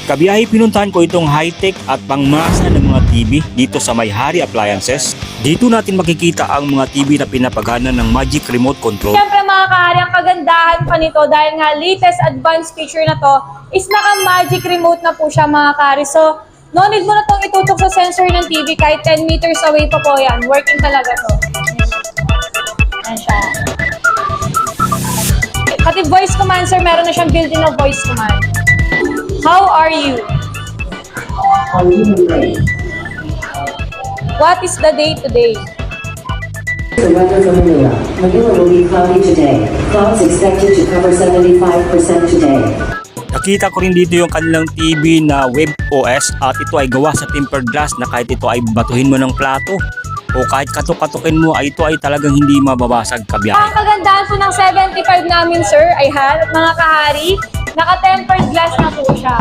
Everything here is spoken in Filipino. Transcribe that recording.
Kabiyahe pinuntahan ko itong high-tech at pangmasa ng mga TV dito sa May Hari Appliances. Dito natin makikita ang mga TV na pinapagana ng Magic Remote Control. Siyempre mga kahari, ang kagandahan pa nito dahil nga latest advanced feature na to is naka-magic remote na po siya mga kahari. So, no need mo na itong itutok sa sensor ng TV kahit 10 meters away pa po yan. Working talaga to. Yan siya. Pati voice command sir, meron na siyang built-in na voice command. How are you? What is the day today? The weather for Manila. Manila will be cloudy today. Clouds expected to cover 75% today. Nakita ko rin dito yung kanilang TV na WebOS at ito ay gawa sa tempered glass na kahit ito ay batuhin mo ng plato o kahit katok-katokin mo ay ito ay talagang hindi mababasag kabiyahe. Ang kagandahan po ng 75 namin sir ay at mga kahari, naka-tempered glass na po siya.